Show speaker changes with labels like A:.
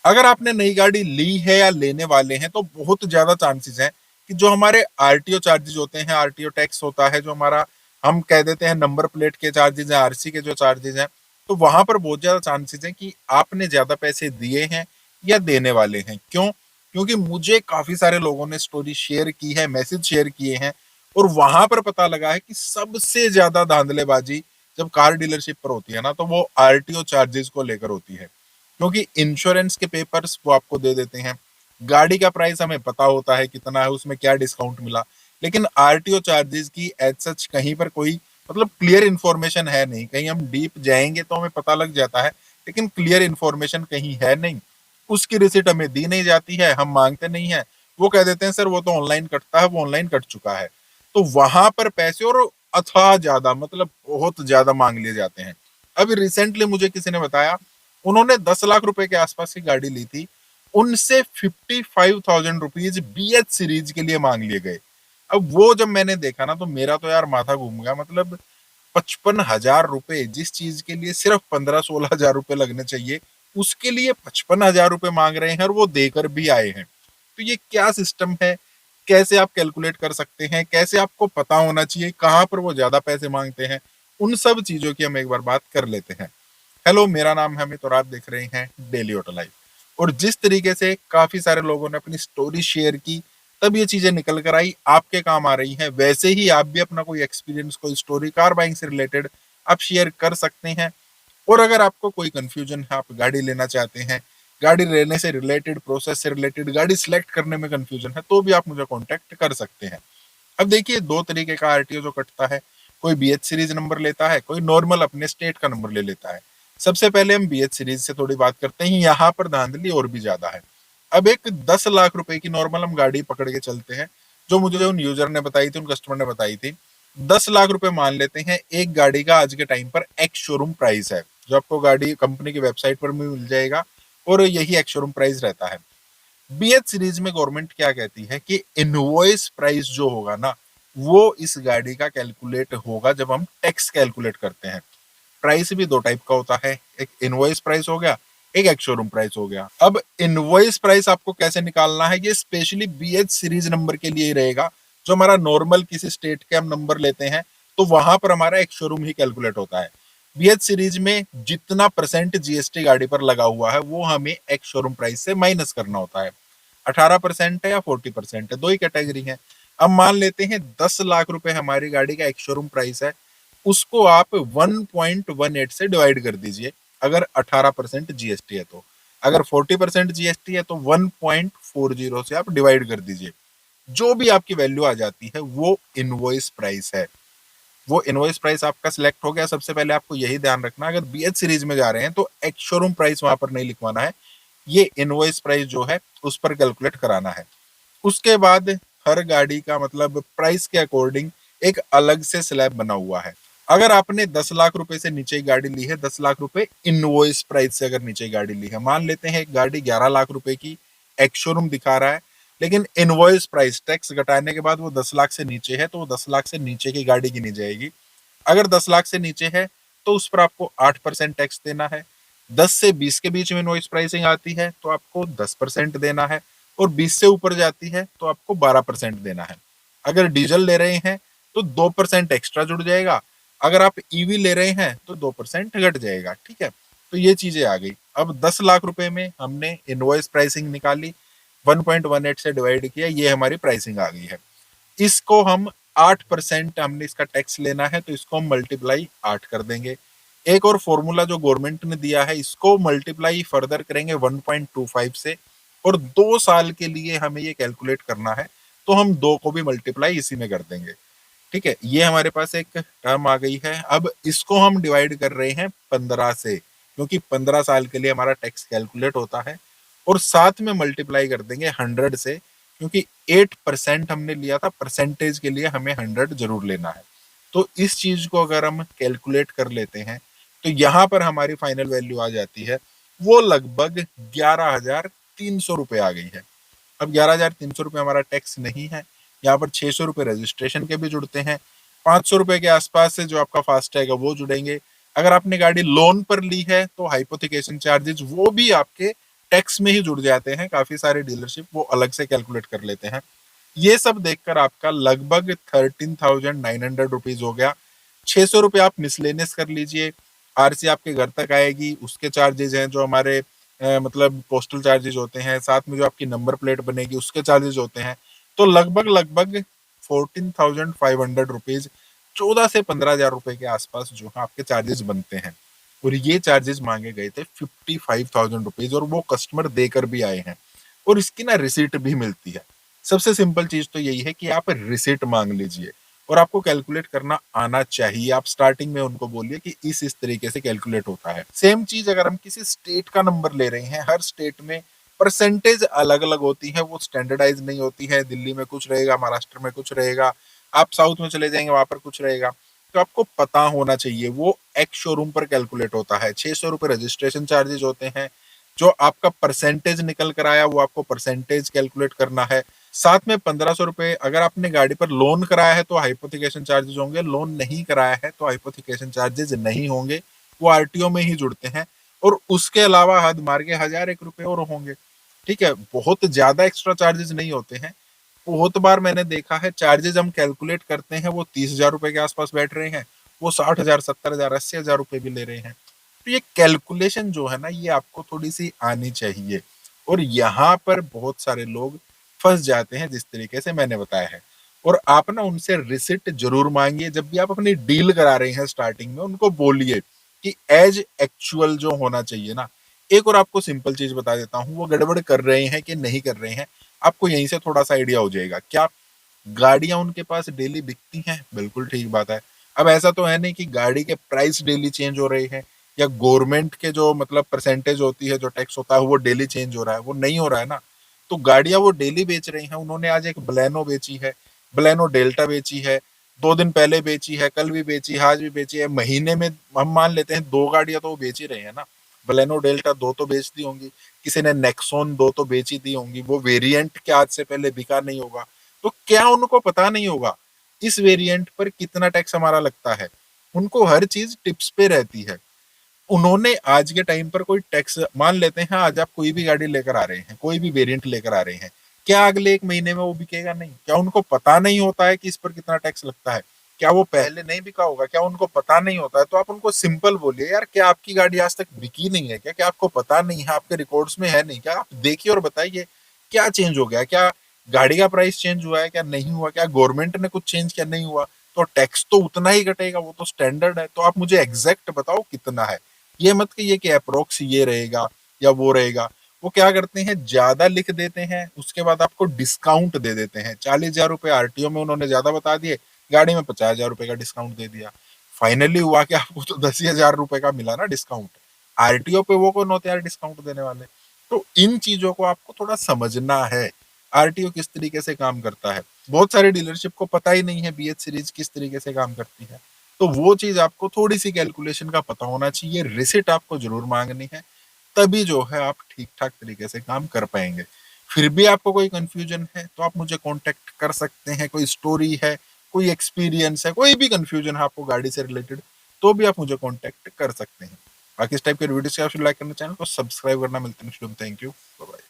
A: अगर आपने नई गाड़ी ली है या लेने वाले हैं तो बहुत ज्यादा चांसेस हैं कि जो हमारे आरटीओ चार्जेस होते हैं, आरटीओ टैक्स होता है, जो हमारा हम कह देते हैं नंबर प्लेट के चार्जेस हैं, आरसी के जो चार्जेस हैं, तो वहां पर बहुत ज्यादा चांसेस हैं कि आपने ज्यादा पैसे दिए हैं या देने वाले हैं। क्यों? क्योंकि मुझे काफी सारे लोगों ने स्टोरी शेयर की है, मैसेज शेयर किए हैं, और वहां पर पता लगा है कि सबसे ज्यादा धांधलेबाजी जब कार डीलरशिप पर होती है ना, तो वो आरटीओ चार्जेस को लेकर होती है। क्योंकि इंश्योरेंस के पेपर्स वो आपको दे देते हैं, गाड़ी का प्राइस हमें पता होता है कितना है, उसमें क्या डिस्काउंट मिला, लेकिन आरटीओ चार्जेस की एज सच कहीं पर कोई मतलब क्लियर इन्फॉर्मेशन है नहीं। कहीं हम डीप जाएंगे तो हमें पता लग जाता है, लेकिन क्लियर इन्फॉर्मेशन कहीं है नहीं। उसकी रिसिट हमें दी नहीं जाती है, हम मांगते नहीं है, वो कह देते हैं सर वो तो ऑनलाइन कटता है, वो ऑनलाइन कट चुका है। तो वहां पर पैसे और अथाह ज्यादा, मतलब बहुत ज्यादा मांग लिए जाते हैं। अभी रिसेंटली मुझे किसी ने बताया, उन्होंने 10 लाख रुपए के आसपास की गाड़ी ली थी, उनसे 55,000 रुपीज BH सीरीज के लिए मांग लिए गए। अब वो जब मैंने देखा ना, तो मेरा तो यार माथा घूम गया। मतलब 55,000 रुपए जिस चीज के लिए सिर्फ 15-16 हजार रुपए लगने चाहिए, उसके लिए 55,000 रुपए मांग रहे हैं, और वो देकर भी आए हैं। तो ये क्या सिस्टम है? कैसे आप कैलकुलेट कर सकते हैं? कैसे आपको पता होना चाहिए कहाँ पर वो ज्यादा पैसे मांगते हैं? उन सब चीजों की हम एक बार बात कर लेते हैं। हेलो, मेरा नाम है अमित और आप देख रहे हैं डेली ऑटो लाइफ। और जिस तरीके से काफी सारे लोगों ने अपनी स्टोरी शेयर की, तब ये चीजें निकल कर आई, आपके काम आ रही हैं। वैसे ही आप भी अपना कोई एक्सपीरियंस, कोई स्टोरी कार बाइंग से रिलेटेड आप शेयर कर सकते हैं। और अगर आपको कोई कंफ्यूजन है, आप गाड़ी लेना चाहते हैं, गाड़ी लेने से रिलेटेड, प्रोसेस से रिलेटेड, गाड़ी सिलेक्ट करने में कंफ्यूजन है, तो भी आप मुझे कॉन्टेक्ट कर सकते हैं। अब देखिए, दो तरीके का आरटीओ जो कटता है, कोई BH सीरीज नंबर लेता है, कोई नॉर्मल अपने स्टेट का नंबर ले लेता है। सबसे पहले हम BH सीरीज से थोड़ी बात करते हैं, यहाँ पर धांधली और भी ज्यादा है। अब एक 10 लाख रुपए की नॉर्मल हम गाड़ी पकड़ के चलते हैं, जो मुझे उन यूजर ने बताई थी, उन कस्टमर ने बताई थी। 10 लाख रुपए मान लेते हैं एक गाड़ी का आज के टाइम पर एक्स शोरूम प्राइस है, जो आपको गाड़ी कंपनी की वेबसाइट पर भी मिल जाएगा, और यही एक्स शोरूम प्राइस रहता है। BH सीरीज में गवर्नमेंट क्या कहती है कि इनवॉइस प्राइस जो होगा ना, वो इस गाड़ी का कैलकुलेट होगा जब हम टैक्स कैलकुलेट करते हैं। प्राइस भी दो टाइप का होता है, एक इनवॉइस प्राइस हो गया, एक एक्स शोरूम प्राइस हो गया। अब इनवॉइस प्राइस आपको कैसे निकालना है, ये स्पेशली BH सीरीज नंबर के लिए ही रहेगा। जो हमारा नॉर्मल किसी स्टेट के हम नंबर लेते हैं, तो वहां पर हमारा एक्स शोरूम ही कैलकुलेट होता है। BH सीरीज में जितना परसेंट जीएसटी गाड़ी पर लगा हुआ है, वो हमें एक्स शोरूम प्राइस से माइनस करना होता है। 18% है या 40% है, दो ही कैटेगरी है। अब मान लेते हैं 10 लाख रुपए हमारी गाड़ी का एक शोरूम प्राइस है, उसको आप 1.18 से डिवाइड कर दीजिए। अगर 18% जीएसटी है तो, अगर 40% जीएसटी है तो 1.40 से आप डिवाइड कर दीजिए। जो भी आपकी वैल्यू आ जाती है वो इनवॉइस प्राइस है। वो इनवॉइस प्राइस आपका सिलेक्ट हो गया। सबसे पहले आपको यही ध्यान रखना, अगर BH सीरीज में जा रहे हैं तो एक्स शोरूम प्राइस वहां पर नहीं लिखवाना है, ये इनवॉइस प्राइस जो है उस पर कैलकुलेट कराना है। उसके बाद हर गाड़ी का मतलब प्राइस के अकॉर्डिंग एक अलग से स्लैब बना हुआ है। अगर आपने 10 लाख रुपए से नीचे की गाड़ी ली है, 10 लाख रुपए इनवॉइस प्राइस से अगर नीचे की गाड़ी ली है, मान लेते हैं एक गाड़ी 11 लाख रुपए की एक्स शोरूम दिखा रहा है, लेकिन इनवॉइस प्राइस टैक्स घटाने के बाद वो 10 लाख से नीचे है, तो वो 10 लाख से नीचे की गाड़ी गिनी जाएगी। अगर 10 लाख से नीचे है तो उस पर आपको 8% टैक्स देना है। 10 से 20 के बीच में इनवॉइस प्राइसिंग आती है तो आपको 10% देना है, और 20 से ऊपर जाती है तो आपको 12% देना है। अगर डीजल ले रहे हैं तो 2% एक्स्ट्रा जुड़ जाएगा, अगर आप ईवी ले रहे हैं तो 2% घट जाएगा। ठीक है, तो ये चीजें आ गई। अब 10 लाख रुपए में हमने इनवॉइस प्राइसिंग निकाली, 1.18 से डिवाइड किया, ये हमारी प्राइसिंग आ गई है। इसको हम 8% हमने इसका टैक्स लेना है, तो इसको हम मल्टीप्लाई 8 कर देंगे। एक और फॉर्मूला जो गवर्नमेंट ने दिया है, इसको मल्टीप्लाई फर्दर करेंगे 1.25 से, और 2 साल के लिए हमें ये कैलकुलेट करना है, तो हम 2 को भी मल्टीप्लाई इसी में कर देंगे। ठीक है, ये हमारे पास एक टर्म आ गई है। अब इसको हम डिवाइड कर रहे हैं 15 से, क्योंकि 15 साल के लिए हमारा टैक्स कैलकुलेट होता है, और साथ में मल्टीप्लाई कर देंगे 100 से, क्योंकि 8% हमने लिया था, परसेंटेज के लिए हमें 100 जरूर लेना है। तो इस चीज को अगर हम कैलकुलेट कर लेते हैं, तो यहाँ पर हमारी फाइनल वैल्यू आ जाती है, वो लगभग 11,300 रुपये आ गई है। अब 11,300 रुपये हमारा टैक्स नहीं है, यहाँ पर 600 रुपये रजिस्ट्रेशन के भी जुड़ते हैं, 500 रुपये के आसपास से जो आपका फास्टैग है वो जुड़ेंगे। अगर आपने गाड़ी लोन पर ली है तो हाइपोथिकेशन चार्जेस वो भी आपके टैक्स में ही जुड़ जाते हैं। काफी सारे डीलरशिप वो अलग से कैलकुलेट कर लेते हैं। ये सब देखकर आपका लगभग 13,900 हो गया। 600 रुपये आप मिसलेनियस कर लीजिए। आरसी आपके घर तक आएगी, उसके चार्जेज हैं जो हमारे मतलब पोस्टल चार्जेज होते हैं, साथ में जो आपकी नंबर प्लेट बनेगी उसके चार्जेज होते हैं। तो लगभग लगभग 14,500 रुपीज, 14 से 15 हजार रुपए के आसपास जो है आपके चार्जेस बनते हैं। और ये चार्जेस मांगे गए थे 55,000 रुपीज, और वो कस्टमर देकर भी आए हैं। और इसकी ना रिसीट भी मिलती है। सबसे सिंपल चीज तो यही है कि आप रिसिट मांग लीजिए, और आपको कैलकुलेट करना आना चाहिए। आप स्टार्टिंग में उनको बोलिए कि इस तरीके से कैलकुलेट होता है। सेम चीज अगर हम किसी स्टेट का नंबर ले रहे हैं, हर स्टेट में परसेंटेज अलग अलग होती है, वो स्टैंडर्डाइज नहीं होती है। दिल्ली में कुछ रहेगा, महाराष्ट्र में कुछ रहेगा, आप साउथ में चले जाएंगे वहां पर कुछ रहेगा। तो आपको पता होना चाहिए। वो एक्स शोरूम पर कैलकुलेट होता है। 600 रुपये रजिस्ट्रेशन चार्जेस होते हैं। जो आपका परसेंटेज निकल कर आया वो आपको परसेंटेज कैलकुलेट करना है। साथ में 1500 रुपए, अगर आपने गाड़ी पर लोन कराया है तो हाइपोथिकेशन चार्जेस होंगे, लोन नहीं कराया है तो हाइपोथिकेशन चार्जेस नहीं होंगे, वो आरटीओ में ही जुड़ते हैं। और उसके अलावा हद मार के 1,001 रुपए और होंगे। ठीक है, बहुत ज्यादा एक्स्ट्रा चार्जेस नहीं होते हैं। बहुत बार मैंने देखा है चार्जेस हम कैलकुलेट करते हैं वो 30,000 रुपए के आसपास बैठ रहे हैं, वो 60,000, 70,000, 80,000 रुपए भी ले रहे हैं। तो ये कैलकुलेशन जो है ना, ये आपको थोड़ी सी आनी चाहिए। और यहाँ पर बहुत सारे लोग फंस जाते हैं जिस तरीके से मैंने बताया है। और आप ना उनसे रिसिट जरूर मांगिए। जब भी आप अपनी डील करा रहे हैं स्टार्टिंग में, उनको बोलिए कि एज एक्चुअल जो होना चाहिए ना। एक और आपको सिंपल चीज बता देता हूँ, वो गड़बड़ कर रहे हैं कि नहीं कर रहे हैं, आपको यहीं से थोड़ा सा आइडिया हो जाएगा। क्या गाड़ियां उनके पास डेली बिकती हैं? बिल्कुल ठीक बात है। अब ऐसा तो है नहीं कि गाड़ी के प्राइस डेली चेंज हो रहे हैं, या गवर्नमेंट के जो मतलब परसेंटेज होती है, जो टैक्स होता है, वो डेली चेंज हो रहा है, वो नहीं हो रहा है ना। तो गाड़ियां वो डेली बेच रहे हैं। उन्होंने आज एक बलेनो बेची है, बलेनो डेल्टा बेची है, 2 दिन पहले बेची है, कल भी बेची है, आज भी बेची है। महीने में हम मान लेते हैं 2 गाड़ियां तो वो बेच ही रहे हैं ना। बलेनो डेल्टा 2 तो बेच दी होंगी, किसी ने नेक्सॉन 2 तो बेची दी होंगी। वो वेरिएंट क्या आज से पहले बिका नहीं होगा? तो क्या उनको पता नहीं होगा इस वेरिएंट पर कितना टैक्स हमारा लगता है? उनको हर चीज टिप्स पे रहती है। उन्होंने आज के टाइम पर कोई टैक्स मान लेते हैं, आज आप कोई भी गाड़ी लेकर आ रहे हैं, कोई भी वेरिएंट लेकर आ रहे हैं, क्या अगले 1 महीने में वो बिकेगा? नहीं। क्या उनको पता नहीं होता है कि इस पर कितना टैक्स लगता है? क्या वो पहले नहीं बिका होगा? क्या उनको पता नहीं होता है? तो आप उनको सिंपल बोलिए, यार क्या आपकी गाड़ी आज तक बिकी नहीं है क्या? क्या आपको पता नहीं है? आपके रिकॉर्ड्स में है नहीं क्या? आप देखिए और बताइए क्या चेंज हो गया। क्या गाड़ी का प्राइस चेंज हुआ है? क्या नहीं हुआ? क्या गवर्नमेंट ने कुछ चेंज किया? नहीं हुआ। तो टैक्स तो उतना ही कटेगा, वो तो स्टैंडर्ड है। तो आप मुझे एग्जैक्ट बताओ कितना है। ये मत कहिए कि अप्रोक्स ये रहेगा या वो रहेगा। वो क्या करते हैं, ज्यादा लिख देते हैं, उसके बाद आपको डिस्काउंट दे देते हैं। 40,000 रुपए आरटीओ में उन्होंने ज्यादा बता दिए, गाड़ी में 50,000 रुपए का डिस्काउंट दे दिया। फाइनली हुआ कि आपको तो 10,000 रुपए का मिला ना डिस्काउंट। आरटीओ पे वो कौन होते हैं यार डिस्काउंट देने वाले? तो इन चीजों को आपको थोड़ा समझना है, आरटीओ किस तरीके से काम करता है। बहुत सारे डीलरशिप को पता ही नहीं है बीएच सीरीज किस तरीके से काम करती है। तो वो चीज आपको थोड़ी सी कैलकुलेशन का पता होना चाहिए। रिसिट आपको जरूर मांगनी है, तभी जो है आप ठीक ठाक तरीके से काम कर पाएंगे। फिर भी आपको कोई कंफ्यूजन है तो आप मुझे कांटेक्ट कर सकते हैं। कोई स्टोरी है, कोई एक्सपीरियंस है, कोई भी कंफ्यूजन है आपको गाड़ी से रिलेटेड, तो भी आप मुझे कांटेक्ट कर सकते हैं। बाकी इस टाइप के वीडियोस के आप लाइक करना, चैनल को सब्सक्राइब करना। मिलते हैं। Thank you, bye bye.